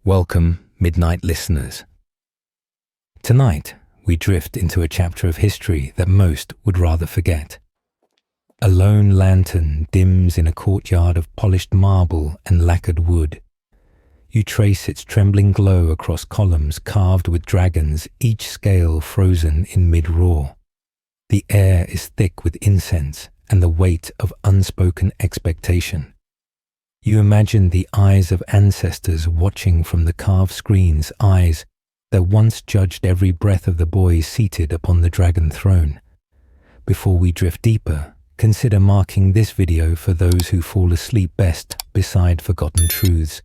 Welcome, midnight listeners. Tonight, we drift into a chapter of history that most would rather forget. A lone lantern dims in a courtyard of polished marble and lacquered wood. You trace its trembling glow across columns carved with dragons, each scale frozen in mid-roar. The air is thick with incense and the weight of unspoken expectation. You imagine the eyes of ancestors watching from the carved screens, eyes that once judged every breath of the boy seated upon the dragon throne. Before we drift deeper, consider marking this video for those who fall asleep best beside forgotten truths.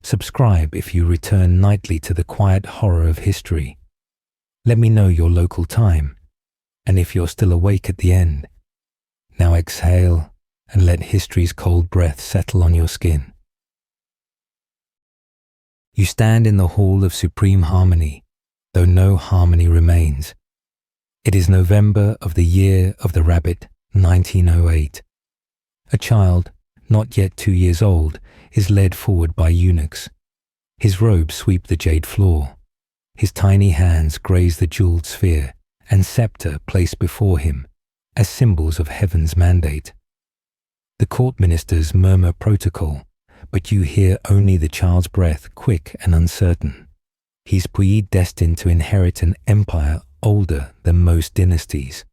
Subscribe if you return nightly to the quiet horror of history. Let me know your local time, and if you're still awake at the end. Now exhale and let history's cold breath settle on your skin. You stand in the hall of supreme harmony, though no harmony remains. It is November of the year of the rabbit, 1908. A child, not yet 2 years old, is led forward by eunuchs. His robes sweep the jade floor. His tiny hands graze the jeweled sphere, and scepter placed before him as symbols of heaven's mandate. The court ministers murmur protocol, but you hear only the child's breath, quick and uncertain. He's predestined to inherit an empire older than most dynasties.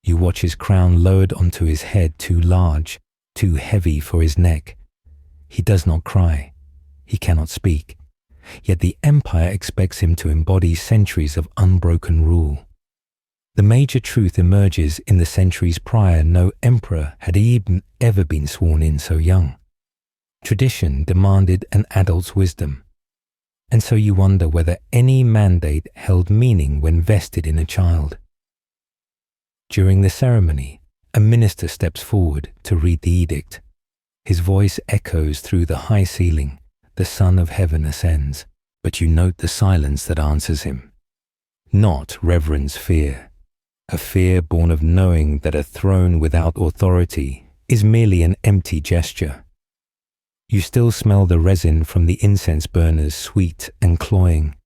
You watch his crown lowered onto his head, too large, too heavy for his neck. He does not cry. He cannot speak. Yet the empire expects him to embody centuries of unbroken rule. The major truth emerges in the centuries prior. No emperor had even ever been sworn in so young. Tradition demanded an adult's wisdom. And so you wonder whether any mandate held meaning when vested in a child. During the ceremony, a minister steps forward to read the edict. His voice echoes through the high ceiling. The Son of Heaven ascends, but you note the silence that answers him. Not reverence fear. A fear born of knowing that a throne without authority is merely an empty gesture. You still smell the resin from the incense burners, sweet and cloying,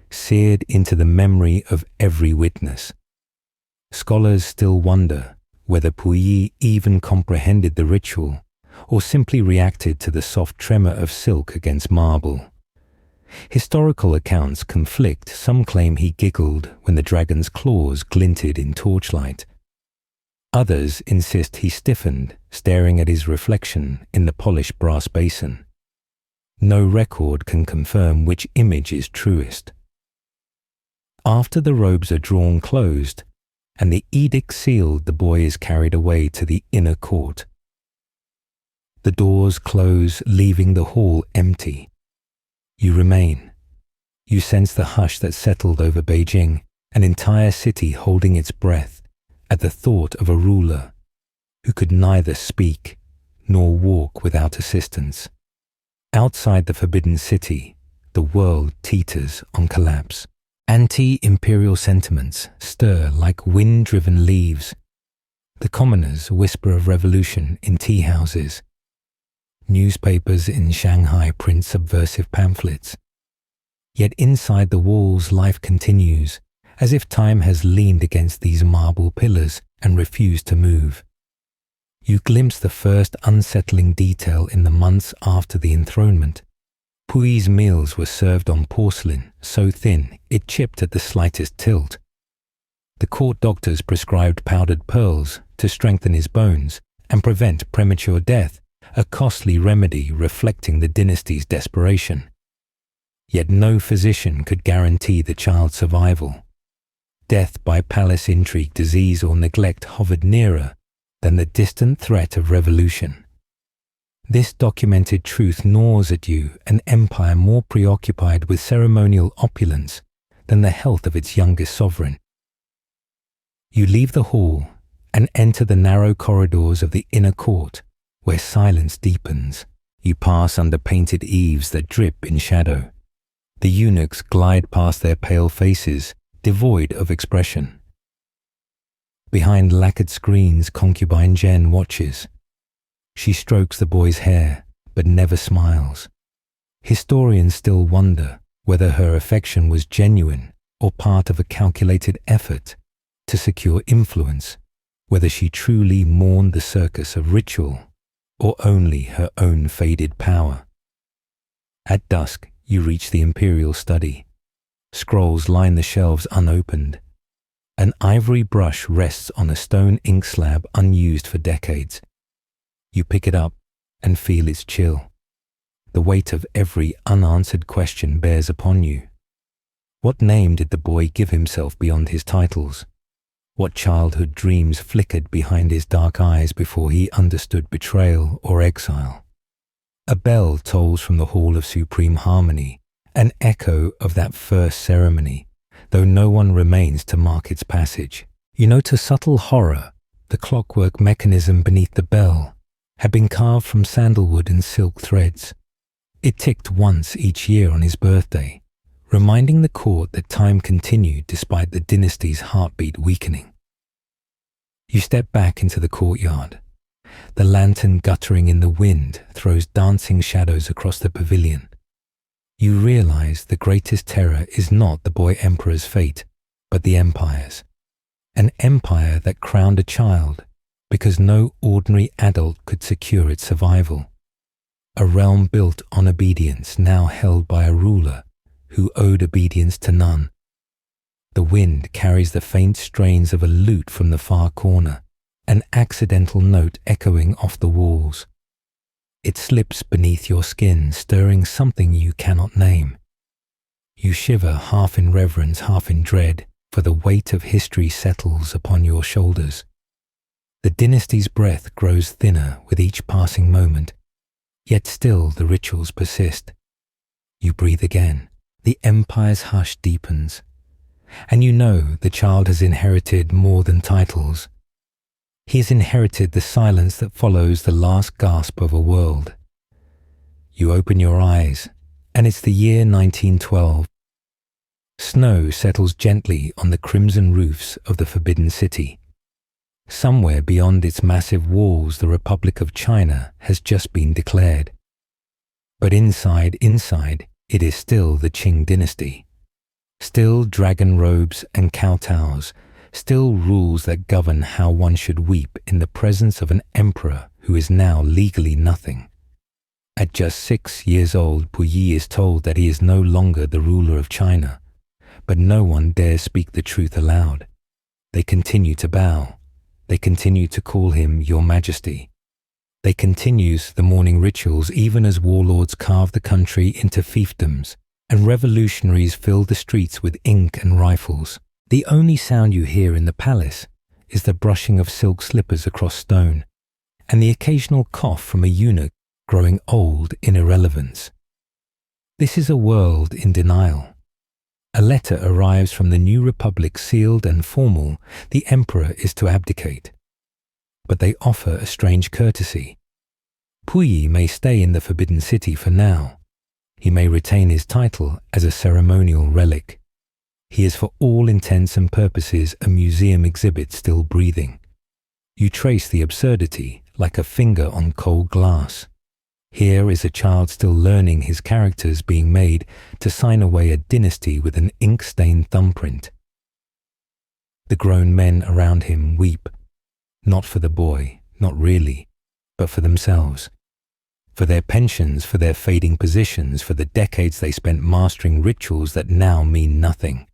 seared into the memory of every witness. Scholars still wonder whether Puyi even comprehended the ritual or simply reacted to the soft tremor of silk against marble. Historical accounts conflict. Some claim he giggled when the dragon's claws glinted in torchlight. Others insist he stiffened, staring at his reflection in the polished brass basin. No record can confirm which image is truest. After the robes are drawn closed and the edict sealed, the boy is carried away to the inner court. The doors close, leaving the hall empty. You remain. You sense the hush that settled over Beijing, an entire city holding its breath at the thought of a ruler who could neither speak nor walk without assistance. Outside the forbidden city, the world teeters on collapse. Anti-imperial sentiments stir like wind-driven leaves. The commoners whisper of revolution in tea houses. Newspapers in Shanghai print subversive pamphlets. Yet inside the walls life continues, as if time has leaned against these marble pillars and refused to move. You glimpse the first unsettling detail in the months after the enthronement. Puyi's meals were served on porcelain, so thin it chipped at the slightest tilt. The court doctors prescribed powdered pearls to strengthen his bones and prevent premature death, a costly remedy reflecting the dynasty's desperation. Yet no physician could guarantee the child's survival. Death by palace intrigue, disease, or neglect hovered nearer than the distant threat of revolution. This documented truth gnaws at you, an empire more preoccupied with ceremonial opulence than the health of its youngest sovereign. You leave the hall and enter the narrow corridors of the inner court, where silence deepens. You pass under painted eaves that drip in shadow. The eunuchs glide past their pale faces, devoid of expression. Behind lacquered screens, concubine Jen watches. She strokes the boy's hair, but never smiles. Historians still wonder whether her affection was genuine or part of a calculated effort to secure influence, whether she truly mourned the circus of ritual or only her own faded power. At dusk, you reach the imperial study. Scrolls line the shelves unopened. An ivory brush rests on a stone ink slab unused for decades. You pick it up and feel its chill. The weight of every unanswered question bears upon you. What name did the boy give himself beyond his titles? What childhood dreams flickered behind his dark eyes before he understood betrayal or exile? A bell tolls from the Hall of Supreme Harmony, an echo of that first ceremony, though no one remains to mark its passage. You note a subtle horror. The clockwork mechanism beneath the bell had been carved from sandalwood and silk threads. It ticked once each year on his birthday, reminding the court that time continued despite the dynasty's heartbeat weakening. You step back into the courtyard. The lantern guttering in the wind throws dancing shadows across the pavilion. You realize the greatest terror is not the boy emperor's fate, but the empire's. An empire that crowned a child because no ordinary adult could secure its survival. A realm built on obedience now held by a ruler who owed obedience to none. The wind carries the faint strains of a lute from the far corner, an accidental note echoing off the walls. It slips beneath your skin, stirring something you cannot name. You shiver, half in reverence, half in dread, for the weight of history settles upon your shoulders. The dynasty's breath grows thinner with each passing moment, yet still the rituals persist. You breathe again. The empire's hush deepens, and you know the child has inherited more than titles. He has inherited the silence that follows the last gasp of a world. You open your eyes, and it's the year 1912. Snow settles gently on the crimson roofs of the Forbidden City. Somewhere beyond its massive walls, the Republic of China has just been declared. But inside, it is still the Qing Dynasty. Still dragon robes and kowtows, still rules that govern how one should weep in the presence of an emperor who is now legally nothing. At just 6 years old, Puyi is told that he is no longer the ruler of China, but no one dares speak the truth aloud. They continue to bow. They continue to call him Your Majesty. They continue the morning rituals even as warlords carve the country into fiefdoms and revolutionaries fill the streets with ink and rifles. The only sound you hear in the palace is the brushing of silk slippers across stone and the occasional cough from a eunuch growing old in irrelevance. This is a world in denial. A letter arrives from the new republic, sealed and formal. The emperor is to abdicate. But they offer a strange courtesy. Puyi may stay in the Forbidden City for now. He may retain his title as a ceremonial relic. He is for all intents and purposes a museum exhibit still breathing. You trace the absurdity like a finger on cold glass. Here is a child still learning his characters being made to sign away a dynasty with an ink-stained thumbprint. The grown men around him weep, not for the boy, not really, but for themselves. For their pensions, for their fading positions, for the decades they spent mastering rituals that now mean nothing.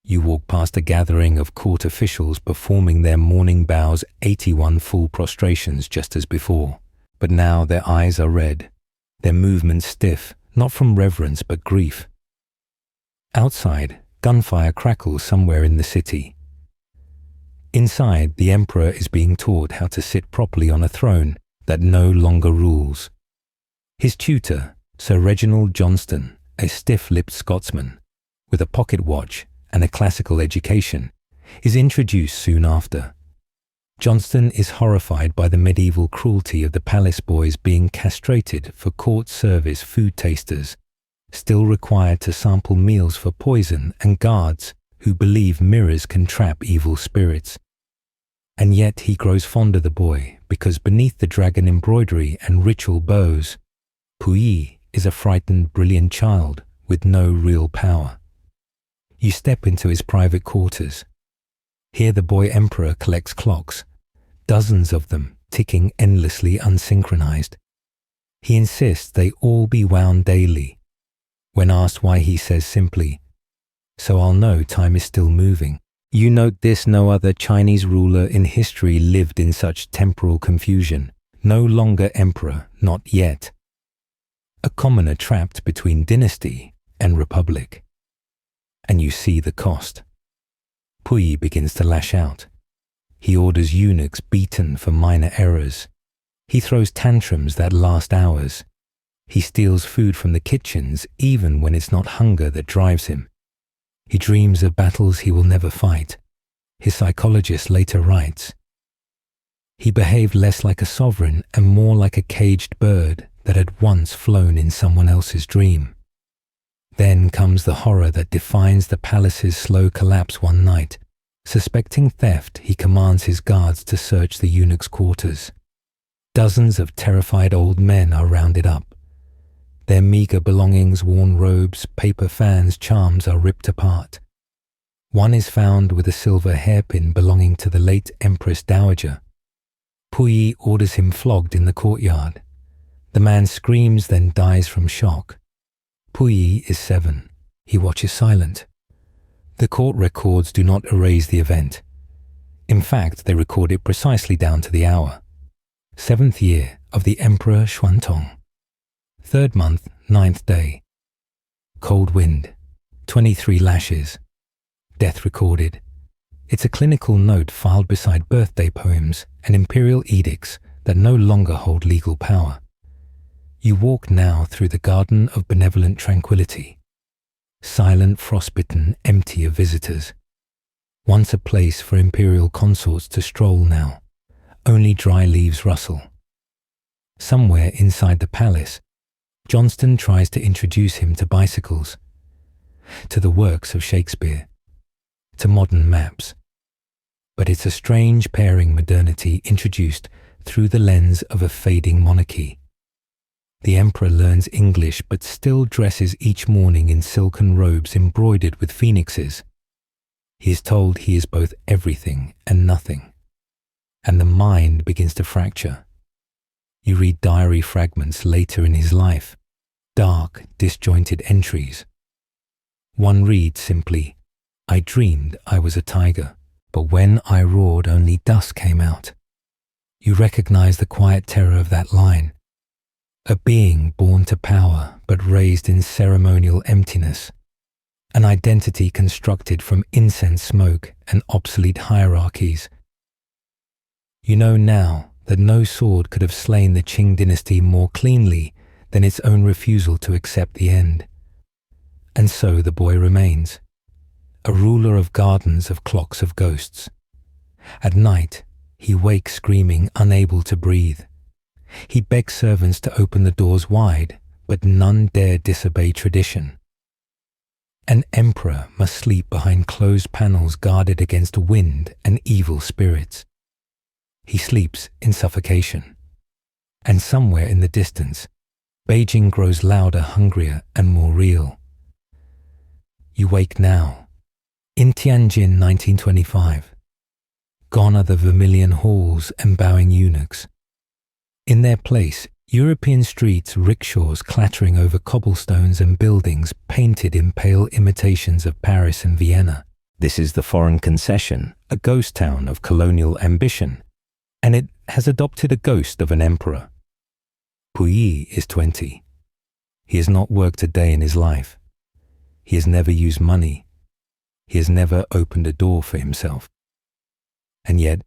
You walk past a gathering of court officials performing their morning bows, 81 full prostrations just as before. But now their eyes are red, their movements stiff, not from reverence but grief. Outside, gunfire crackles somewhere in the city. Inside, the emperor is being taught how to sit properly on a throne that no longer rules. His tutor, Sir Reginald Johnston, a stiff-lipped Scotsman, with a pocket watch and a classical education, is introduced soon after. Johnston is horrified by the medieval cruelty of the palace boys being castrated for court service food tasters, still required to sample meals for poison, and guards who believe mirrors can trap evil spirits. And yet he grows fond of the boy because beneath the dragon embroidery and ritual bows, Puyi is a frightened, brilliant child with no real power. You step into his private quarters. Here the boy emperor collects clocks, dozens of them ticking endlessly unsynchronized. He insists they all be wound daily. When asked why, he says simply, "So I'll know time is still moving." You note this: no other Chinese ruler in history lived in such temporal confusion. No longer emperor, not yet. A commoner trapped between dynasty and republic. And you see the cost. Puyi begins to lash out. He orders eunuchs beaten for minor errors. He throws tantrums that last hours. He steals food from the kitchens even when it's not hunger that drives him. He dreams of battles he will never fight. His psychologist later writes, "He behaved less like a sovereign and more like a caged bird that had once flown in someone else's dream." Then comes the horror that defines the palace's slow collapse one night. Suspecting theft, he commands his guards to search the eunuch's quarters. Dozens of terrified old men are rounded up. Their meager belongings, worn robes, paper fans, charms are ripped apart. One is found with a silver hairpin belonging to the late Empress Dowager. Puyi orders him flogged in the courtyard. The man screams, then dies from shock. Puyi is 7. He watches silent. The court records do not erase the event. In fact, they record it precisely down to the hour. 7th year of the Emperor Xuantong. 3rd month, 9th day. Cold wind, 23 lashes. Death recorded. It's a clinical note filed beside birthday poems and imperial edicts that no longer hold legal power. You walk now through the garden of benevolent tranquility. Silent, frostbitten, empty of visitors. Once a place for imperial consorts to stroll now. Only dry leaves rustle. Somewhere inside the palace, Johnston tries to introduce him to bicycles, to the works of Shakespeare, to modern maps. But it's a strange pairing modernity introduced through the lens of a fading monarchy. The emperor learns English but still dresses each morning in silken robes embroidered with phoenixes. He is told he is both everything and nothing, and the mind begins to fracture. You read diary fragments later in his life, dark, disjointed entries. One reads simply, "I dreamed I was a tiger, but when I roared only dust came out." You recognize the quiet terror of that line. A being born to power but raised in ceremonial emptiness. An identity constructed from incense smoke and obsolete hierarchies. You know now that no sword could have slain the Qing Dynasty more cleanly than its own refusal to accept the end. And so the boy remains, a ruler of gardens of clocks of ghosts. At night, he wakes screaming, unable to breathe. He begs servants to open the doors wide, but none dare disobey tradition. An emperor must sleep behind closed panels guarded against wind and evil spirits. He sleeps in suffocation. And somewhere in the distance, Beijing grows louder, hungrier, and more real. You wake now. In Tianjin, 1925. Gone are the vermilion halls and bowing eunuchs. In their place, European streets, rickshaws clattering over cobblestones and buildings painted in pale imitations of Paris and Vienna. This is the foreign concession, a ghost town of colonial ambition, and it has adopted a ghost of an emperor. Puyi is 20. He has not worked a day in his life. He has never used money. He has never opened a door for himself. And yet,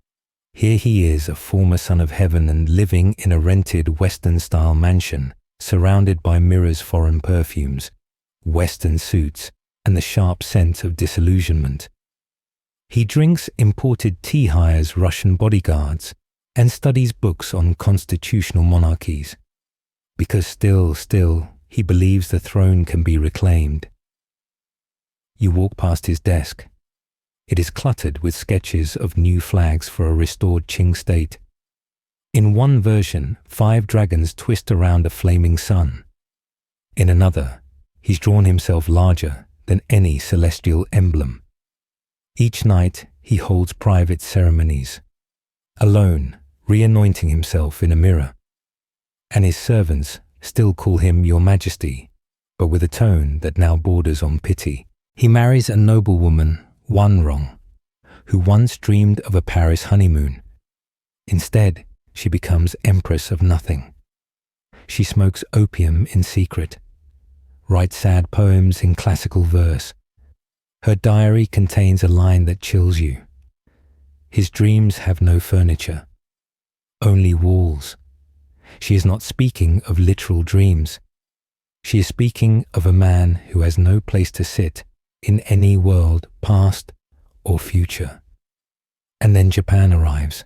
here he is, a former son of heaven and living in a rented Western-style mansion, surrounded by mirrors, foreign perfumes, Western suits, and the sharp scent of disillusionment. He drinks imported tea, hires Russian bodyguards, and studies books on constitutional monarchies, because still, he believes the throne can be reclaimed. You walk past his desk. It is cluttered with sketches of new flags for a restored Qing state. In one version, 5 dragons twist around a flaming sun. In another, he's drawn himself larger than any celestial emblem. Each night he holds private ceremonies, alone, re-anointing himself in a mirror. And his servants still call him Your Majesty, but with a tone that now borders on pity. He marries a noblewoman, Wanrong, who once dreamed of a Paris honeymoon. Instead, she becomes Empress of Nothing. She smokes opium in secret, writes sad poems in classical verse. Her diary contains a line that chills you. His dreams have no furniture, only walls. She is not speaking of literal dreams. She is speaking of a man who has no place to sit in any world, past or future. And then Japan arrives.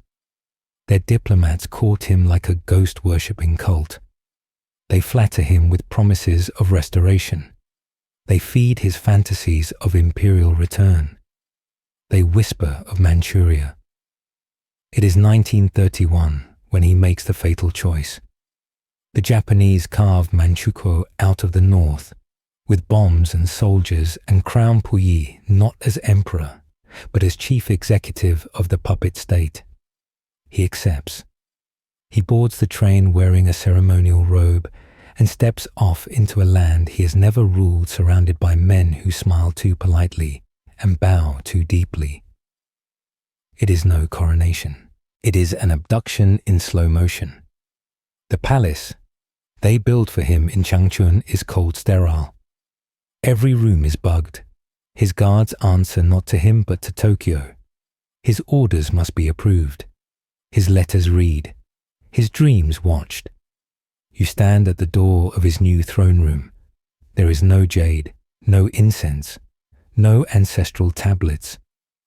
Their diplomats court him like a ghost-worshipping cult. They flatter him with promises of restoration. They feed his fantasies of imperial return. They whisper of Manchuria. It is 1931 when he makes the fatal choice. The Japanese carve Manchukuo out of the north, with bombs and soldiers, and crown Puyi not as emperor, but as chief executive of the puppet state. He accepts. He boards the train wearing a ceremonial robe and steps off into a land he has never ruled, surrounded by men who smile too politely and bow too deeply. It is no coronation. It is an abduction in slow motion. The palace they build for him in Changchun is cold sterile. Every room is bugged. His guards answer not to him but to Tokyo. His orders must be approved. His letters read. His dreams watched. You stand at the door of his new throne room. There is no jade, no incense, no ancestral tablets,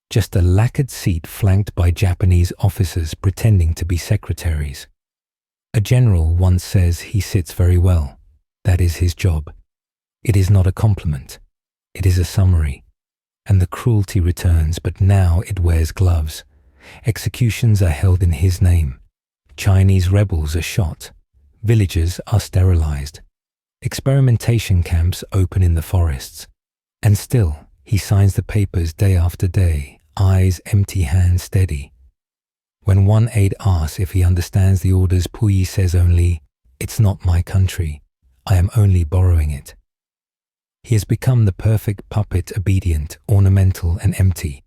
just a lacquered seat flanked by Japanese officers pretending to be secretaries. A general once says he sits very well. That is his job. It is not a compliment. It is a summary. And the cruelty returns, but now it wears gloves. Executions are held in his name. Chinese rebels are shot. Villagers are sterilized. Experimentation camps open in the forests. And still, he signs the papers day after day, eyes empty, hands steady. When one aide asks if he understands the orders, Puyi says only, "It's not my country. I am only borrowing it." He has become the perfect puppet, obedient, ornamental, and empty.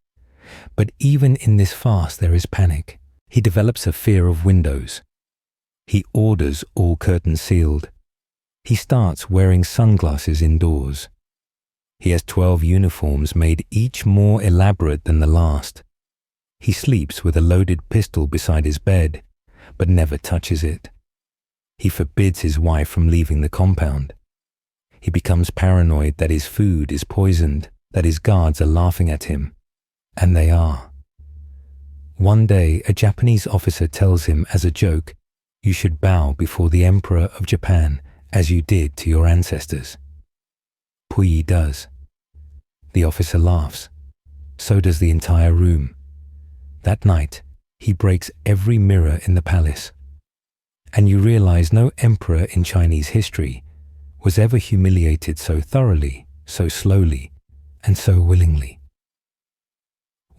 But even in this farce there is panic. He develops a fear of windows. He orders all curtains sealed. He starts wearing sunglasses indoors. He has 12 uniforms made, each more elaborate than the last. He sleeps with a loaded pistol beside his bed, but never touches it. He forbids his wife from leaving the compound. He becomes paranoid that his food is poisoned, that his guards are laughing at him. And they are. One day, a Japanese officer tells him as a joke, "You should bow before the Emperor of Japan as you did to your ancestors." Puyi does. The officer laughs. So does the entire room. That night, he breaks every mirror in the palace. And you realize no emperor in Chinese history was ever humiliated so thoroughly, so slowly, and so willingly.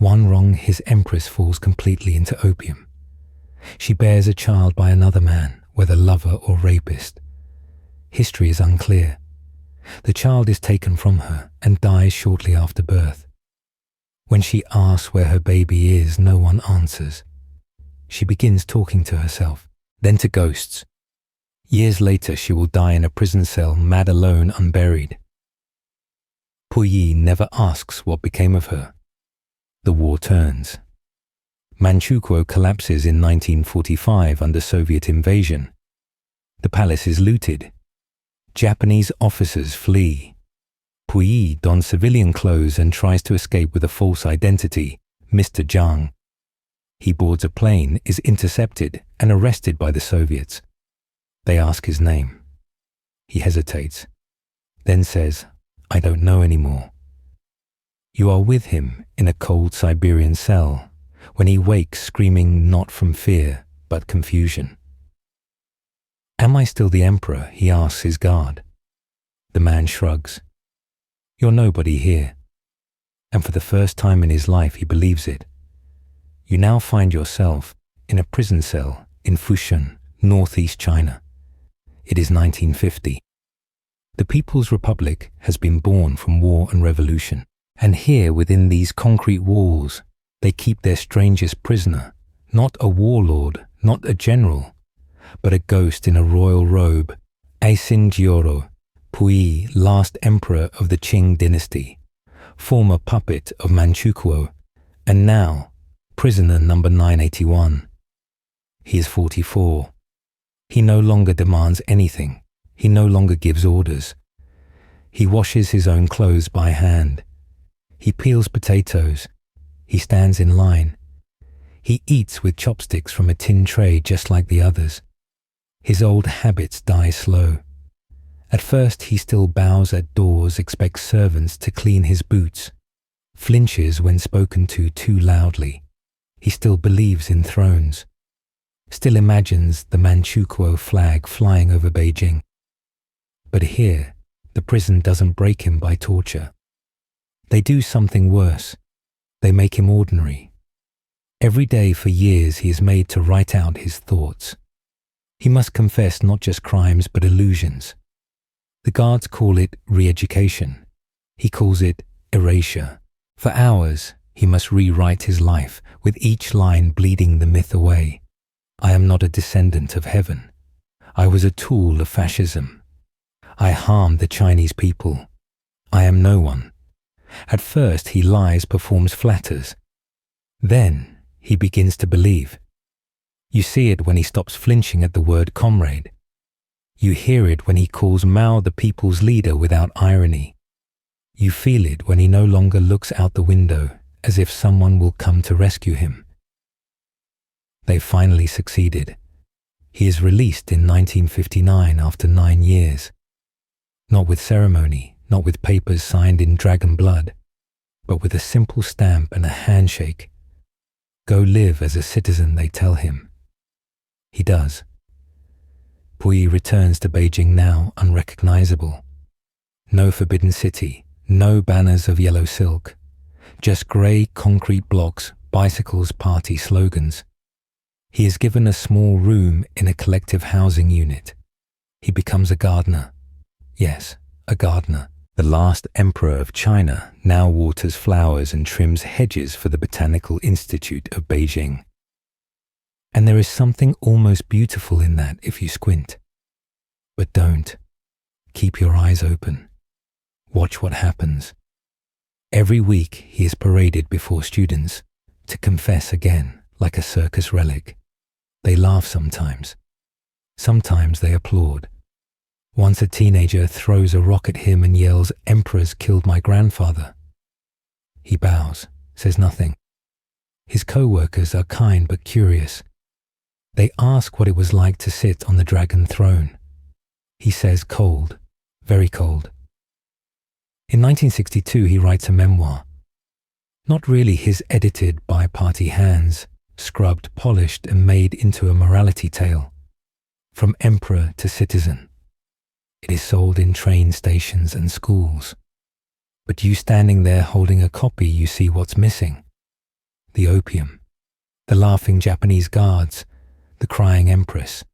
Wanrong, his empress, falls completely into opium. She bears a child by another man, whether lover or rapist. History is unclear. The child is taken from her and dies shortly after birth. When she asks where her baby is, no one answers. She begins talking to herself, then to ghosts. Years later, she will die in a prison cell, mad alone, unburied. Puyi never asks what became of her. The war turns. Manchukuo collapses in 1945 under Soviet invasion. The palace is looted. Japanese officers flee. Puyi dons civilian clothes and tries to escape with a false identity, Mr. Zhang. He boards a plane, is intercepted, and arrested by the Soviets. They ask his name. He hesitates, then says, "I don't know anymore." You are with him in a cold Siberian cell when he wakes screaming not from fear but confusion. "Am I still the emperor?" he asks his guard. The man shrugs. You're nobody here. And for the first time in his life, he believes it. You now find yourself in a prison cell in Fushun, northeast China. It is 1950. The People's Republic has been born from war and revolution, and here within these concrete walls, they keep their strangest prisoner, not a warlord, not a general, but a ghost in a royal robe, Aisin Jioro, Pui, last emperor of the Qing Dynasty, former puppet of Manchukuo, and now prisoner number 981. He is 44. He no longer demands anything. He no longer gives orders. He washes his own clothes by hand. He peels potatoes. He stands in line. He eats with chopsticks from a tin tray just like the others. His old habits die slow. At first he still bows at doors, expects servants to clean his boots, flinches when spoken to too loudly. He still believes in thrones, still imagines the Manchukuo flag flying over Beijing. But here, the prison doesn't break him by torture. They do something worse. They make him ordinary. Every day for years he is made to write out his thoughts. He must confess not just crimes but illusions. The guards call it re-education. He calls it erasure. For hours, he must rewrite his life, with each line bleeding the myth away. I am not a descendant of heaven. I was a tool of fascism. I harmed the Chinese people. I am no one. At first he lies, performs, flatters. Then he begins to believe. You see it when he stops flinching at the word comrade. You hear it when he calls Mao the people's leader without irony. You feel it when he no longer looks out the window as if someone will come to rescue him. They finally succeeded. He is released in 1959 after 9 years. Not with ceremony, not with papers signed in dragon blood, but with a simple stamp and a handshake. Go live as a citizen, they tell him. He does. Pui returns to Beijing now unrecognizable. No forbidden city, no banners of yellow silk, just grey concrete blocks, bicycles, party slogans. He is given a small room in a collective housing unit. He becomes a gardener. Yes, a gardener. The last emperor of China now waters flowers and trims hedges for the Botanical Institute of Beijing. And there is something almost beautiful in that if you squint. But don't. Keep your eyes open. Watch what happens. Every week he is paraded before students to confess again like a circus relic. They laugh sometimes. Sometimes they applaud. Once a teenager throws a rock at him and yells, "Emperors killed my grandfather." He bows, says nothing. His co-workers are kind but curious. They ask what it was like to sit on the dragon throne. He says cold, very cold. In 1962 he writes a memoir. Not really his edited by party hands, scrubbed, polished and made into a morality tale. From emperor to citizen. It is sold in train stations and schools. But you standing there holding a copy, you see what's missing. The opium, the laughing Japanese guards, the crying empress,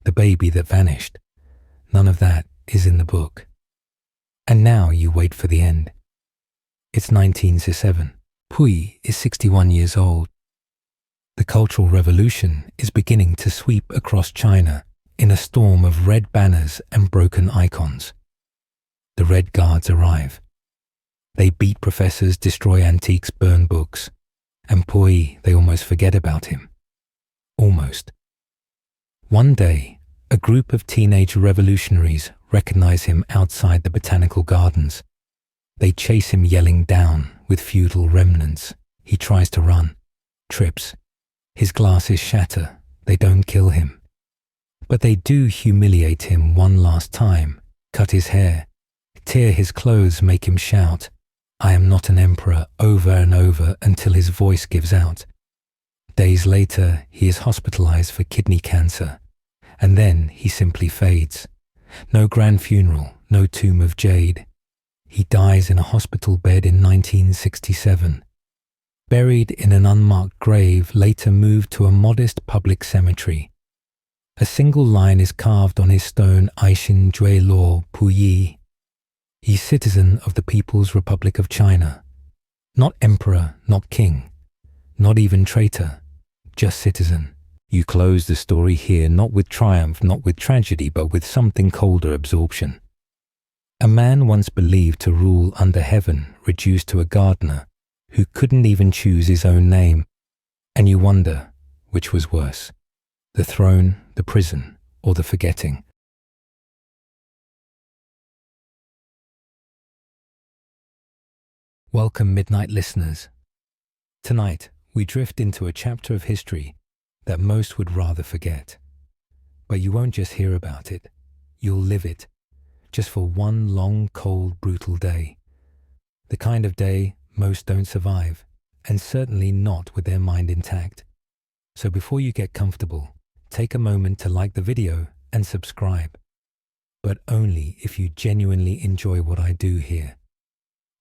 the baby that vanished. None of that is in the book. And now you wait for the end. It's 1907. Pui is 61 years old. The Cultural Revolution is beginning to sweep across China in a storm of red banners and broken icons. The Red Guards arrive. They beat professors, destroy antiques, burn books. And Pui, they almost forget about him. Almost. One day, a group of teenage revolutionaries recognize him outside the botanical gardens. They chase him yelling down with feudal remnants. He tries to run, trips. His glasses shatter. They don't kill him. But they do humiliate him one last time, cut his hair, tear his clothes, make him shout, "I am not an emperor," over and over until his voice gives out. Days later, he is hospitalized for kidney cancer, and then he simply fades. No grand funeral, no tomb of jade. He dies in a hospital bed in 1967. Buried in an unmarked grave, later moved to a modest public cemetery. A single line is carved on his stone, Aishin Jue Lo Puyi. He's citizen of the People's Republic of China. Not emperor, not king, not even traitor, just citizen. You close the story here, not with triumph, not with tragedy, but with something colder absorption. A man once believed to rule under heaven, reduced to a gardener who couldn't even choose his own name. And you wonder, which was worse, the throne, the prison, or the forgetting? Welcome, midnight listeners. Tonight, we drift into a chapter of history that most would rather forget. But you won't just hear about it, you'll live it, just for one long, cold, brutal day. The kind of day most don't survive, and certainly not with their mind intact. So before you get comfortable, take a moment to like the video and subscribe. But only if you genuinely enjoy what I do here.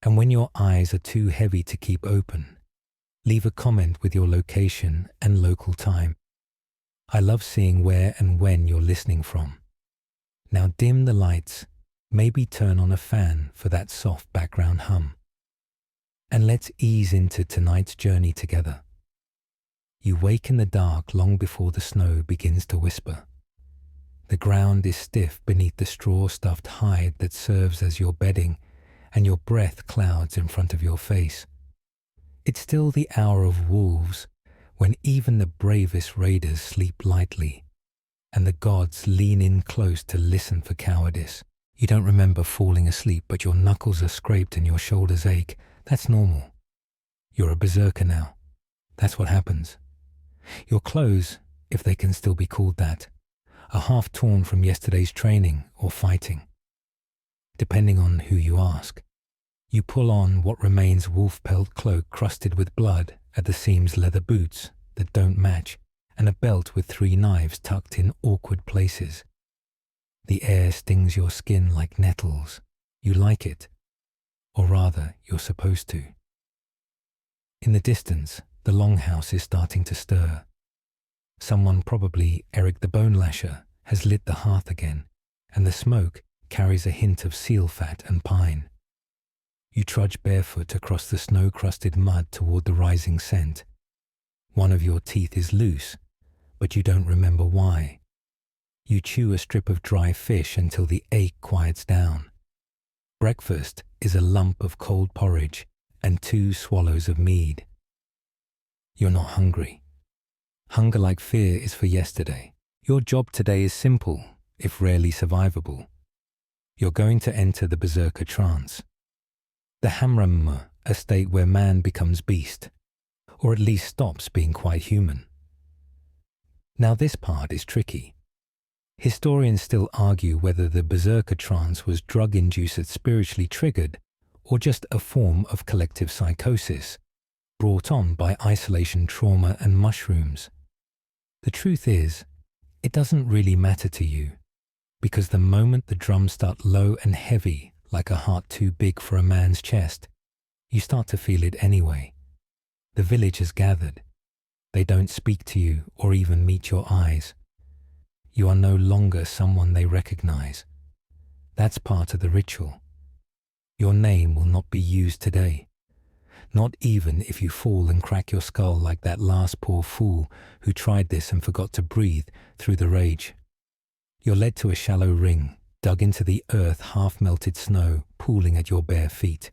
And when your eyes are too heavy to keep open, leave a comment with your location and local time. I love seeing where and when you're listening from. Now dim the lights, maybe turn on a fan for that soft background hum. And let's ease into tonight's journey together. You wake in the dark long before the snow begins to whisper. The ground is stiff beneath the straw-stuffed hide that serves as your bedding, and your breath clouds in front of your face. It's still the hour of wolves, when even the bravest raiders sleep lightly, and the gods lean in close to listen for cowardice. You don't remember falling asleep, but your knuckles are scraped and your shoulders ache. That's normal. You're a berserker now. That's what happens. Your clothes, if they can still be called that, are half torn from yesterday's training or fighting. Depending on who you ask, you pull on what remains wolf pelt cloak crusted with blood, at the seams leather boots that don't match, and a belt with 3 knives tucked in awkward places. The air stings your skin like nettles. You like it, or rather, you're supposed to. In the distance, the longhouse is starting to stir. Someone, probably Eric the Bone Lasher, has lit the hearth again, and the smoke carries a hint of seal fat and pine. You trudge barefoot across the snow-crusted mud toward the rising scent. One of your teeth is loose, but you don't remember why. You chew a strip of dry fish until the ache quiets down. Breakfast is a lump of cold porridge and 2 swallows of mead. You're not hungry. Hunger, like fear, is for yesterday. Your job today is simple, if rarely survivable. You're going to enter the berserker trance. The Hamram, a state where man becomes beast, or at least stops being quite human. Now this part is tricky. Historians still argue whether the berserker trance was drug-induced, spiritually triggered, or just a form of collective psychosis, brought on by isolation, trauma, and mushrooms. The truth is, it doesn't really matter to you, because the moment the drums start low and heavy, like a heart too big for a man's chest, you start to feel it anyway. The village has gathered. They don't speak to you or even meet your eyes. You are no longer someone they recognize. That's part of the ritual. Your name will not be used today, not even if you fall and crack your skull like that last poor fool who tried this and forgot to breathe through the rage. You're led to a shallow ring, dug into the earth, half-melted snow pooling at your bare feet.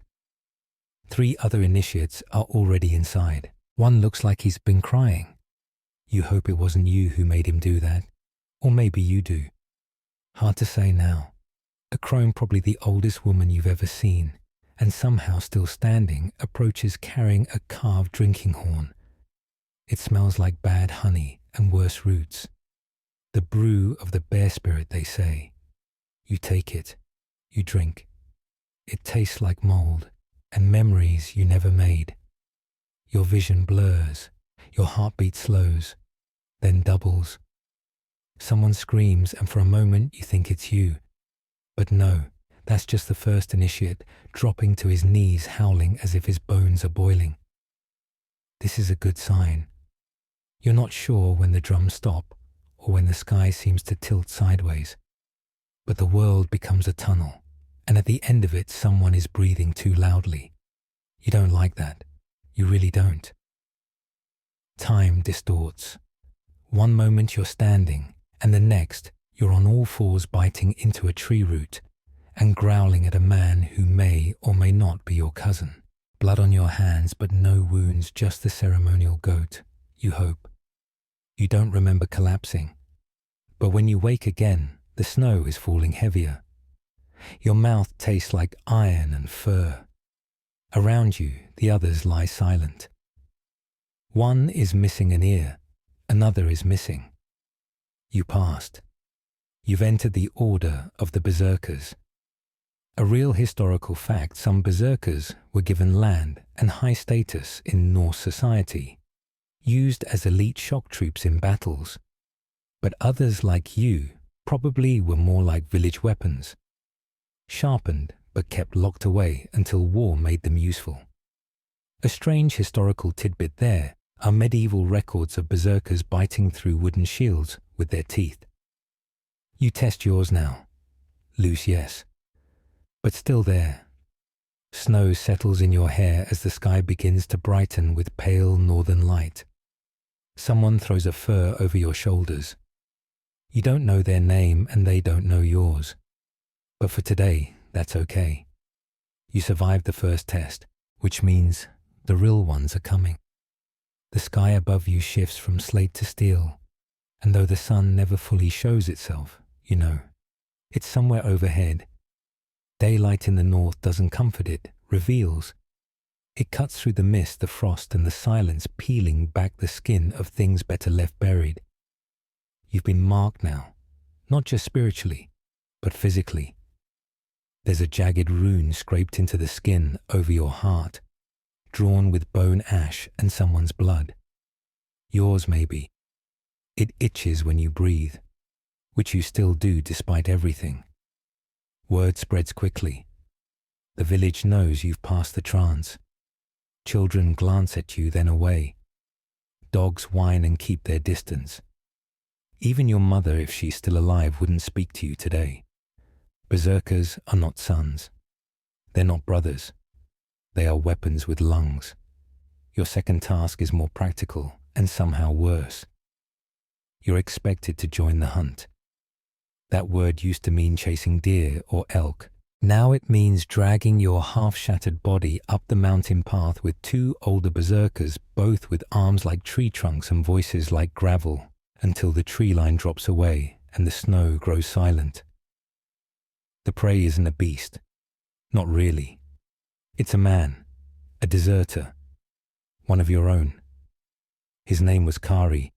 3 other initiates are already inside. One looks like he's been crying. You hope it wasn't you who made him do that, or maybe you do. Hard to say now. A crone, probably the oldest woman you've ever seen, and somehow still standing, approaches carrying a carved drinking horn. It smells like bad honey and worse roots. The brew of the bear spirit, they say. You take it. You drink. It tastes like mold and memories you never made. Your vision blurs. Your heartbeat slows, then doubles. Someone screams, and for a moment you think it's you. But no, That's just the first initiate, dropping to his knees, howling as if his bones are boiling. This is a good sign. You're not sure when the drums stop or when the sky seems to tilt sideways, but the world becomes a tunnel, and at the end of it, someone is breathing too loudly. You don't like that. You really don't. Time distorts. One moment you're standing, and the next you're on all fours biting into a tree root and growling at a man who may or may not be your cousin. Blood on your hands, but no wounds, just the ceremonial goat. You hope. You don't remember collapsing. But when you wake again, the snow is falling heavier. Your mouth tastes like iron and fur. Around you, the others lie silent. One is missing an ear, another is missing. You passed. You've entered the order of the berserkers. A real historical fact, some berserkers were given land and high status in Norse society, used as elite shock troops in battles. But others like you probably were more like village weapons, sharpened but kept locked away until war made them useful. A strange historical tidbit there are medieval records of berserkers biting through wooden shields with their teeth. You test yours now. Loose, yes. But still there. Snow settles in your hair as the sky begins to brighten with pale northern light. Someone throws a fur over your shoulders. You don't know their name and they don't know yours. But for today, that's okay. You survived the first test, which means the real ones are coming. The sky above you shifts from slate to steel, and though the sun never fully shows itself, you know, it's somewhere overhead. Daylight in the north doesn't comfort it, reveals. It cuts through the mist, the frost, and the silence, peeling back the skin of things better left buried. You've been marked now, not just spiritually, but physically. There's a jagged rune scraped into the skin over your heart, drawn with bone ash and someone's blood. Yours, maybe. It itches when you breathe, which you still do despite everything. Word spreads quickly. The village knows you've passed the trance. Children glance at you, then away. Dogs whine and keep their distance. Even your mother, if she's still alive, wouldn't speak to you today. Berserkers are not sons. They're not brothers. They are weapons with lungs. Your second task is more practical and somehow worse. You're expected to join the hunt. That word used to mean chasing deer or elk. Now it means dragging your half-shattered body up the mountain path with two older berserkers, both with arms like tree trunks and voices like gravel, until the tree line drops away and the snow grows silent. The prey isn't a beast. Not really. It's a man, a deserter, one of your own. His name was Kari.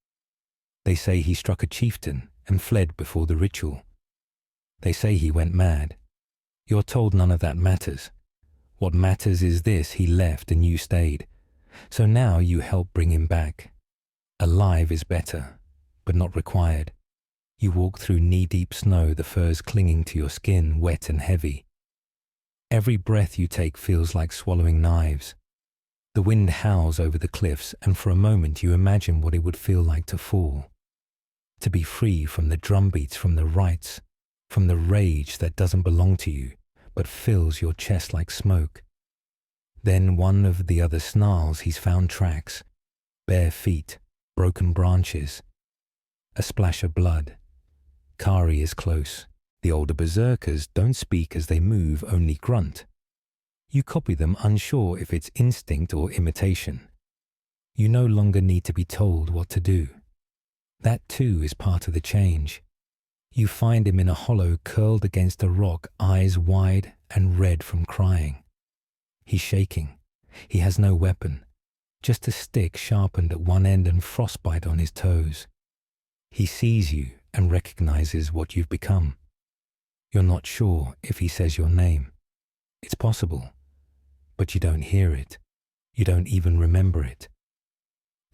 They say he struck a chieftain and fled before the ritual. They say he went mad. You're told none of that matters. What matters is this: he left and you stayed. So now you help bring him back. Alive is better, but not required. You walk through knee-deep snow, the furs clinging to your skin, wet and heavy. Every breath you take feels like swallowing knives. The wind howls over the cliffs, and for a moment you imagine what it would feel like to fall. To be free from the drumbeats, from the rites, from the rage that doesn't belong to you, but fills your chest like smoke. Then one of the other snarls. He's found tracks, bare feet, broken branches, a splash of blood. Kari is close. The older berserkers don't speak as they move, only grunt. You copy them, unsure if it's instinct or imitation. You no longer need to be told what to do. That too is part of the change. You find him in a hollow, curled against a rock, eyes wide and red from crying. He's shaking. He has no weapon, just a stick sharpened at one end and frostbite on his toes. He sees you and recognizes what you've become. You're not sure if he says your name. It's possible, but you don't hear it. You don't even remember it.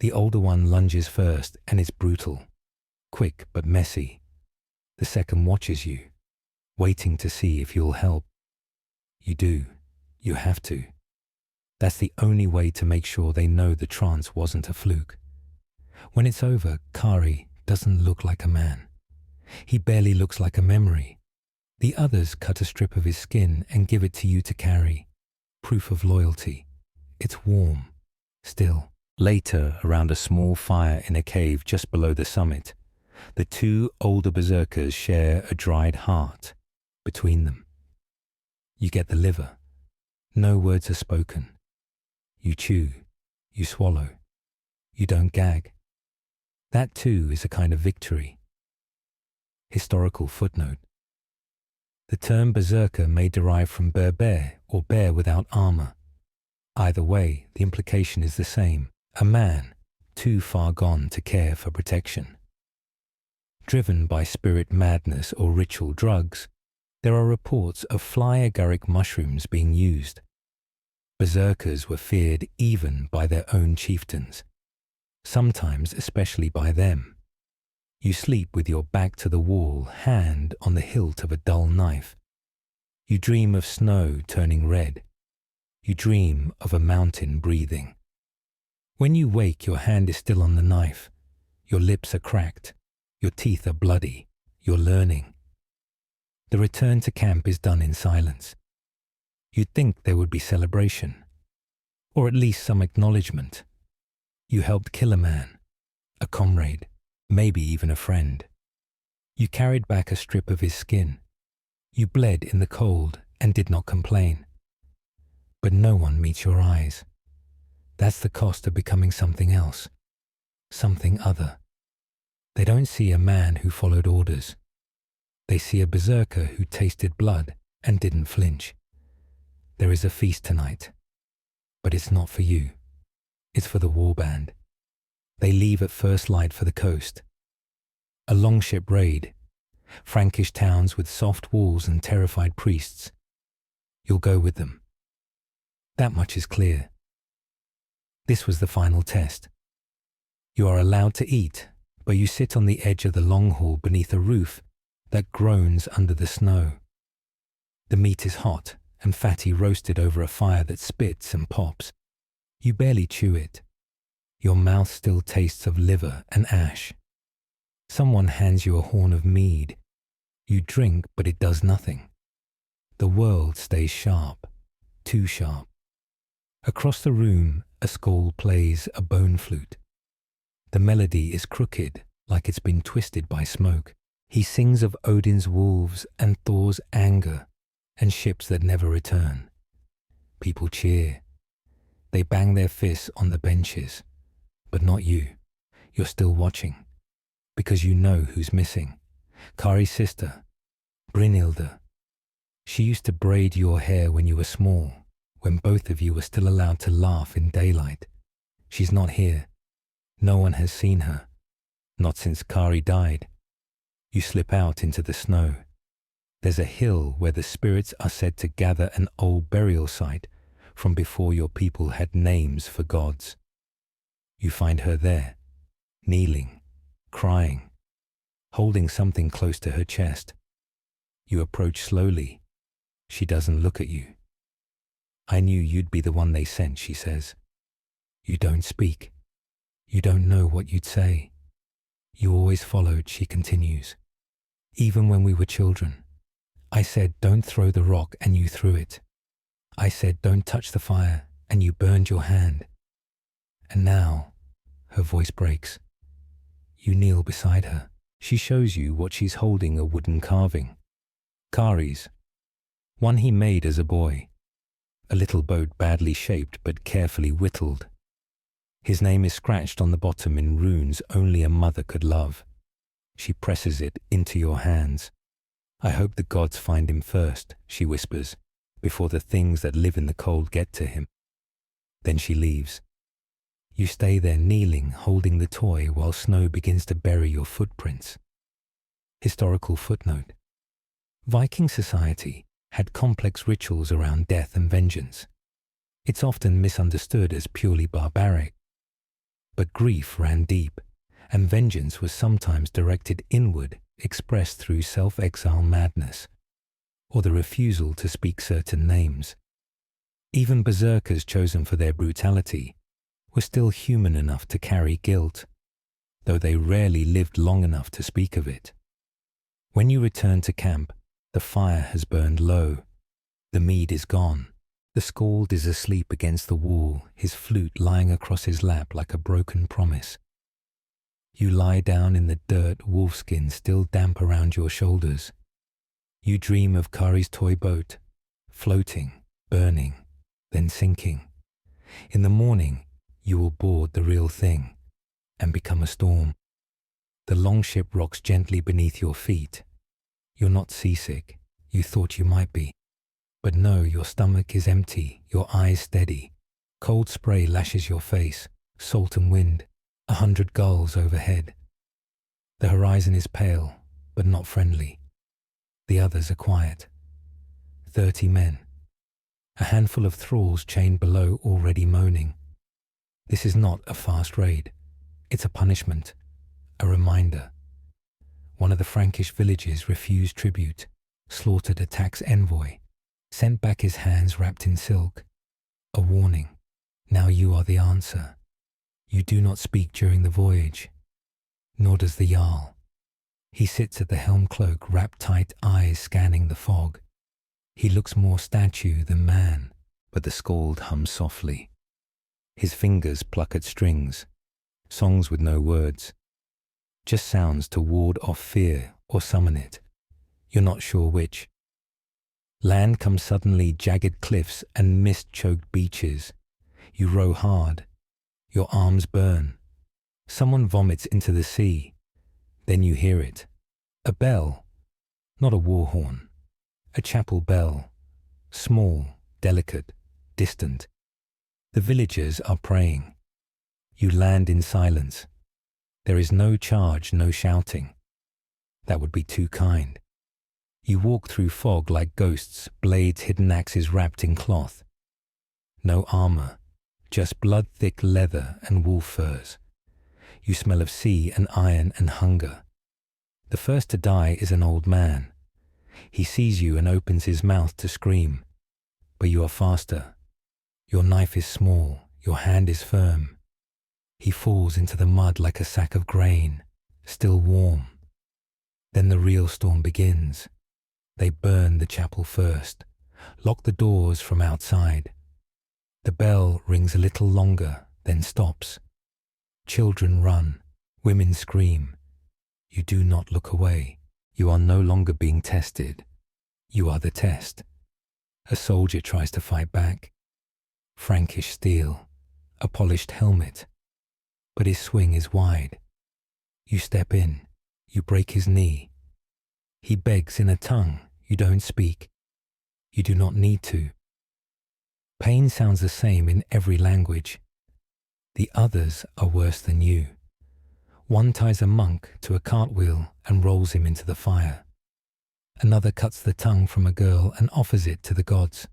The older one lunges first, and it's brutal, quick but messy. The second watches you, waiting to see if you'll help. You do. You have to. That's the only way to make sure they know the trance wasn't a fluke. When it's over, Kari doesn't look like a man. He barely looks like a memory. The others cut a strip of his skin and give it to you to carry. Proof of loyalty. It's warm. Still. Later, around a small fire in a cave just below the summit, the two older berserkers share a dried heart between them. You get the liver. No words are spoken. You chew. You swallow. You don't gag. That too is a kind of victory. Historical footnote. The term berserker may derive from berber or bear without armor. Either way, the implication is the same. A man too far gone to care for protection. Driven by spirit madness or ritual drugs, there are reports of fly agaric mushrooms being used. Berserkers were feared even by their own chieftains, sometimes especially by them. You sleep with your back to the wall, hand on the hilt of a dull knife. You dream of snow turning red. You dream of a mountain breathing. When you wake, your hand is still on the knife. Your lips are cracked. Your teeth are bloody. You're learning. The return to camp is done in silence. You'd think there would be celebration, or at least some acknowledgement. You helped kill a man, a comrade, maybe even a friend. You carried back a strip of his skin. You bled in the cold and did not complain. But no one meets your eyes. That's the cost of becoming something else, something other. They don't see a man who followed orders. They see a berserker who tasted blood and didn't flinch. There is a feast tonight, but it's not for you. It's for the warband. They leave at first light for the coast. A longship raid, Frankish towns with soft walls and terrified priests. You'll go with them. That much is clear. This was the final test. You are allowed to eat, but you sit on the edge of the long hall beneath a roof that groans under the snow. The meat is hot and fatty, roasted over a fire that spits and pops. You barely chew it. Your mouth still tastes of liver and ash. Someone hands you a horn of mead. You drink, but it does nothing. The world stays sharp, too sharp. Across the room, a skull plays a bone flute. The melody is crooked, like it's been twisted by smoke. He sings of Odin's wolves and Thor's anger and ships that never return. People cheer. They bang their fists on the benches. But not you. You're still watching. Because you know who's missing. Kari's sister, Brynhilde. She used to braid your hair when you were small, when both of you were still allowed to laugh in daylight. She's not here. No one has seen her. Not since Kari died. You slip out into the snow. There's a hill where the spirits are said to gather, an old burial site from before your people had names for gods. You find her there, kneeling, crying, holding something close to her chest. You approach slowly. She doesn't look at you. I knew you'd be the one they sent, she says. You don't speak. You don't know what you'd say. You always followed, she continues. Even when we were children. I said, don't throw the rock, and you threw it. I said, don't touch the fire, and you burned your hand. And now, her voice breaks. You kneel beside her. She shows you what she's holding, a wooden carving. Kari's. One he made as a boy. A little boat badly shaped but carefully whittled. His name is scratched on the bottom in runes only a mother could love. She presses it into your hands. I hope the gods find him first, she whispers, before the things that live in the cold get to him. Then she leaves. You stay there kneeling, holding the toy while snow begins to bury your footprints. Historical footnote. Viking society had complex rituals around death and vengeance. It's often misunderstood as purely barbaric. But grief ran deep, and vengeance was sometimes directed inward, expressed through self-exile madness. or the refusal to speak certain names. Even berserkers chosen for their brutality were still human enough to carry guilt, though they rarely lived long enough to speak of it. When you return to camp, the fire has burned low. The mead is gone. The skald is asleep against the wall, his flute lying across his lap like a broken promise. You lie down in the dirt, wolfskin still damp around your shoulders. You dream of Kari's toy boat, floating, burning, then sinking. In the morning, you will board the real thing and become a storm. The longship rocks gently beneath your feet. You're not seasick. You thought you might be. But no, your stomach is empty, your eyes steady. Cold spray lashes your face, salt and wind, 100 gulls overhead. The horizon is pale, but not friendly. The others are quiet. 30 men. A handful of thralls chained below already moaning. This is not a fast raid. It's a punishment, a reminder. One of the Frankish villages refused tribute, slaughtered a tax envoy, sent back his hands wrapped in silk. A warning. Now you are the answer. You do not speak during the voyage, nor does the Jarl. He sits at the helm cloak, wrapped tight, eyes scanning the fog. He looks more statue than man, but the skald hums softly. His fingers pluck at strings, songs with no words, just sounds to ward off fear or summon it. You're not sure which. Land comes suddenly, jagged cliffs and mist-choked beaches. You row hard. Your arms burn. Someone vomits into the sea. Then you hear it. A bell. Not a war horn. A chapel bell. Small, delicate, distant. The villagers are praying. You land in silence. There is no charge, no shouting. That would be too kind. You walk through fog like ghosts, blades, hidden axes wrapped in cloth. No armor, just blood-thick leather and wolf furs. You smell of sea and iron and hunger. The first to die is an old man. He sees you and opens his mouth to scream. But you are faster. Your knife is small, your hand is firm. He falls into the mud like a sack of grain, still warm. Then the real storm begins. They burn the chapel first, lock the doors from outside. The bell rings a little longer, then stops. Children run, women scream. You do not look away. You are no longer being tested. You are the test. A soldier tries to fight back. Frankish steel, a polished helmet. But his swing is wide. You step in. You break his knee. He begs in a tongue you don't speak. You do not need to. Pain sounds the same in every language. The others are worse than you. One ties a monk to a cartwheel and rolls him into the fire. Another cuts the tongue from a girl and offers it to the gods.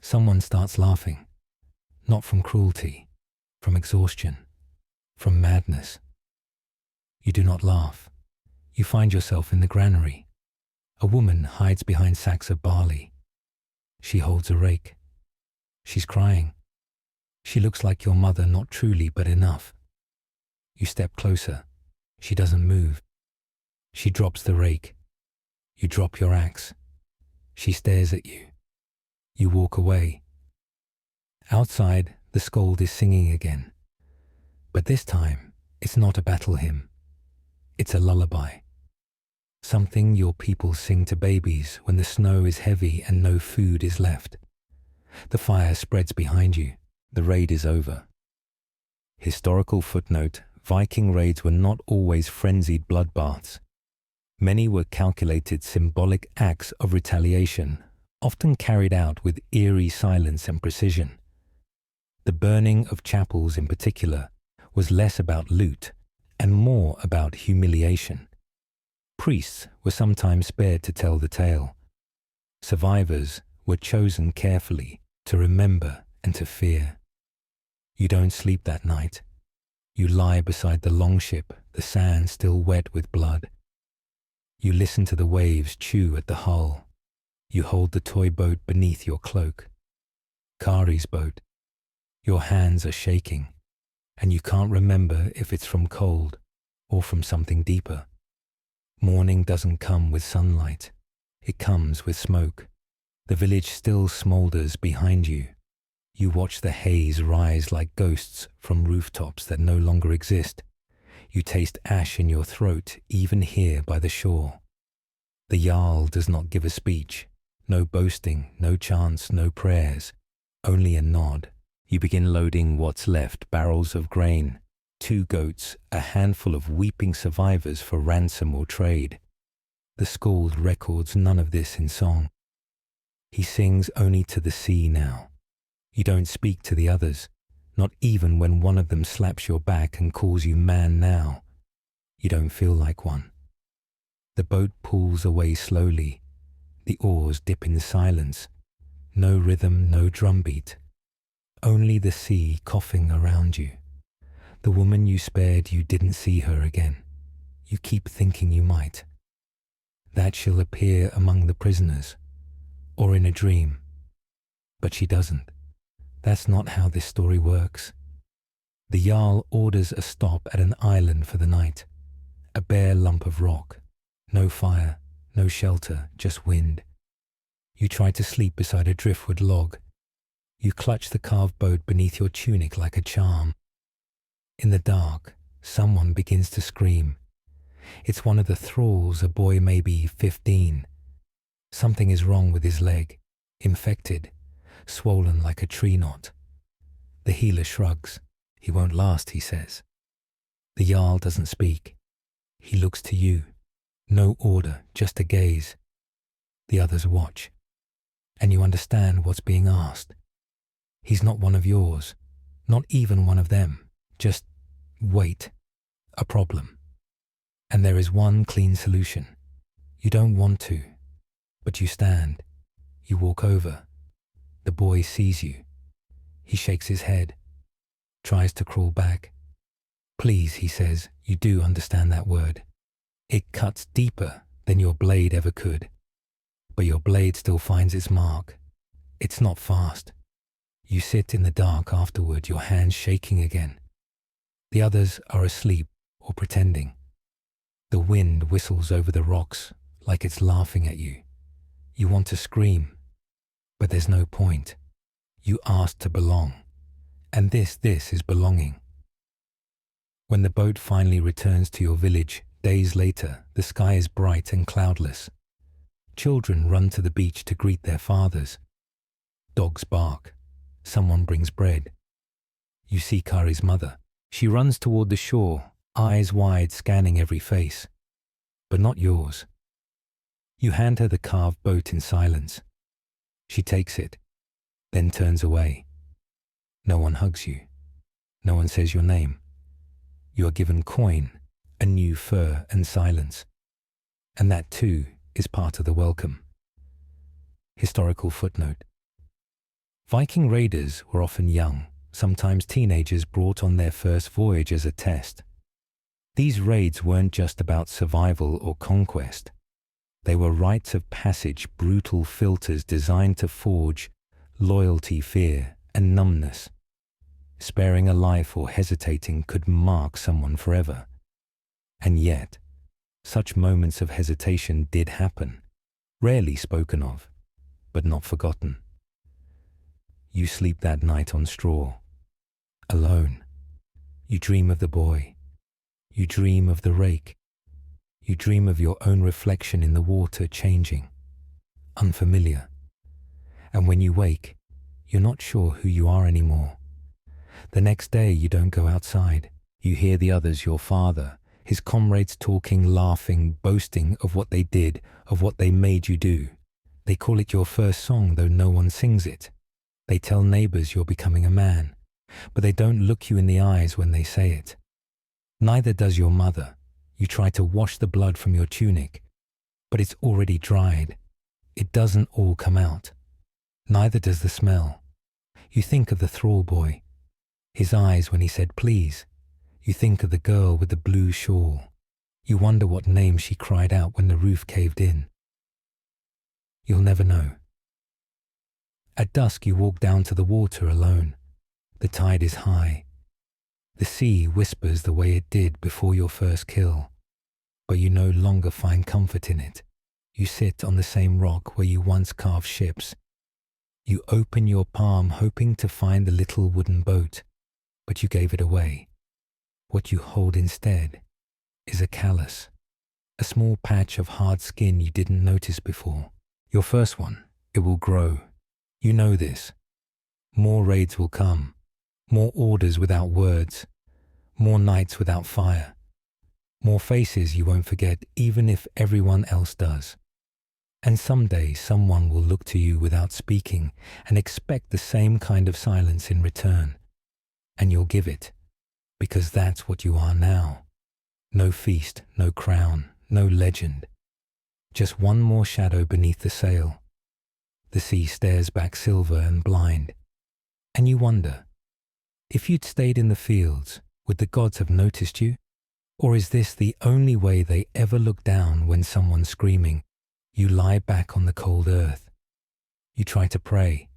Someone starts laughing, not from cruelty, from exhaustion, from madness. You do not laugh. You find yourself in the granary. A woman hides behind sacks of barley. She holds a rake. She's crying. She looks like your mother, not truly, but enough. You step closer. She doesn't move. She drops the rake. You drop your axe. She stares at you. You walk away. Outside, the skald is singing again. But this time, it's not a battle hymn. It's a lullaby. Something your people sing to babies when the snow is heavy and no food is left. The fire spreads behind you. The raid is over. Historical footnote: Viking raids were not always frenzied bloodbaths. Many were calculated symbolic acts of retaliation, often carried out with eerie silence and precision. The burning of chapels in particular was less about loot and more about humiliation. Priests were sometimes spared to tell the tale. Survivors were chosen carefully to remember and to fear. You don't sleep that night. You lie beside the longship, the sand still wet with blood. You listen to the waves chew at the hull, You hold the toy boat beneath your cloak. Kari's boat. Your hands are shaking, and you can't remember if it's from cold or from something deeper. Morning doesn't come with sunlight. It comes with smoke. The village still smoulders behind you. You watch the haze rise like ghosts from rooftops that no longer exist. You taste ash in your throat, even here by the shore. The Jarl does not give a speech. No boasting, no chants, no prayers. Only a nod. You begin loading what's left, barrels of grain, 2 goats, a handful of weeping survivors for ransom or trade. The Skald records none of this in song. He sings only to the sea now. You don't speak to the others, not even when one of them slaps your back and calls you man now. You don't feel like one. The boat pulls away slowly. The oars dip in silence. No rhythm, no drumbeat. Only the sea coughing around you. The woman you spared, you didn't see her again. You keep thinking you might. That she'll appear among the prisoners, or in a dream. But she doesn't. That's not how this story works. The Jarl orders a stop at an island for the night. A bare lump of rock. No fire, no shelter, just wind. You try to sleep beside a driftwood log. You clutch the carved boat beneath your tunic like a charm. In the dark, someone begins to scream. It's one of the thralls, a boy maybe 15. Something is wrong with his leg, infected, swollen like a tree knot. The healer shrugs. He won't last, he says. The Jarl doesn't speak. He looks to you. No order, just a gaze. The others watch. And you understand what's being asked. He's not one of yours, not even one of them. Just wait. A problem. And there is one clean solution. You don't want to, but you stand. You walk over. The boy sees you. He shakes his head, tries to crawl back. Please, he says, you do understand that word. It cuts deeper than your blade ever could. But your blade still finds its mark. It's not fast. You sit in the dark afterward, your hands shaking again. The others are asleep or pretending. The wind whistles over the rocks like it's laughing at you. You want to scream, but there's no point. You asked to belong, and this is belonging. When the boat finally returns to your village, days later, the sky is bright and cloudless. Children run to the beach to greet their fathers. Dogs bark. Someone brings bread. You see Kari's mother. She runs toward the shore, eyes wide, scanning every face. But not yours. You hand her the carved boat in silence. She takes it, then turns away. No one hugs you. No one says your name. You are given coin, a new fur, and silence. And that too is part of the welcome. Historical footnote. Viking raiders were often young, sometimes teenagers brought on their first voyage as a test. These raids weren't just about survival or conquest. They were rites of passage, brutal filters designed to forge loyalty, fear, and numbness. Sparing a life or hesitating could mark someone forever. And yet, such moments of hesitation did happen, rarely spoken of, but not forgotten. You sleep that night on straw, alone. You dream of the boy. You dream of the rake. You dream of your own reflection in the water changing, unfamiliar. And when you wake, you're not sure who you are anymore. The next day you don't go outside. You hear the others, your father, his comrades talking, laughing, boasting of what they did, of what they made you do. They call it your first song, though no one sings it. They tell neighbors you're becoming a man, but they don't look you in the eyes when they say it. Neither does your mother. You try to wash the blood from your tunic, but it's already dried. It doesn't all come out. Neither does the smell. You think of the thrall boy, his eyes when he said please. You think of the girl with the blue shawl. You wonder what name she cried out when the roof caved in. You'll never know. At dusk you walk down to the water alone. The tide is high. The sea whispers the way it did before your first kill, but you no longer find comfort in it. You sit on the same rock where you once carved ships. You open your palm hoping to find the little wooden boat, but you gave it away. What you hold instead is a callus, a small patch of hard skin you didn't notice before. Your first one, it will grow. You know this. More raids will come, more orders without words, more nights without fire, more faces you won't forget even if everyone else does. And someday someone will look to you without speaking and expect the same kind of silence in return. And you'll give it, because that's what you are now. No feast, no crown, no legend. Just one more shadow beneath the sail. The sea stares back silver and blind. And you wonder, if you'd stayed in the fields, would the gods have noticed you? Or is this the only way they ever look down when someone's screaming? You lie back on the cold earth. You try to pray,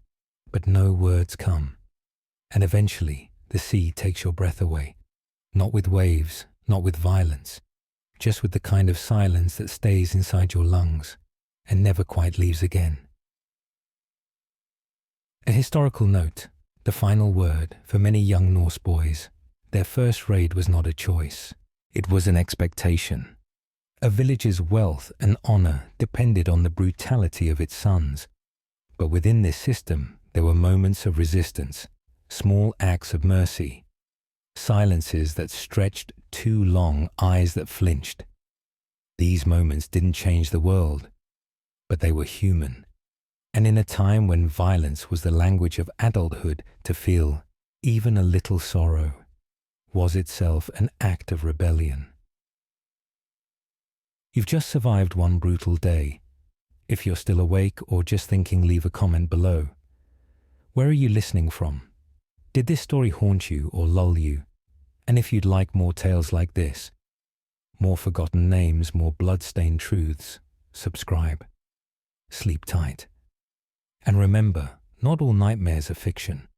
but no words come. And eventually, the sea takes your breath away. Not with waves, not with violence, just with the kind of silence that stays inside your lungs and never quite leaves again. A historical note, the final word for many young Norse boys. Their first raid was not a choice. It was an expectation. A village's wealth and honor depended on the brutality of its sons. But within this system, there were moments of resistance, small acts of mercy, silences that stretched too long, eyes that flinched. These moments didn't change the world, but they were human. And in a time when violence was the language of adulthood, to feel even a little sorrow was itself an act of rebellion. You've just survived one brutal day. If you're still awake or just thinking, leave a comment below. Where are you listening from? Did this story haunt you or lull you? And if you'd like more tales like this, more forgotten names, more blood-stained truths, subscribe. Sleep tight. And remember, not all nightmares are fiction.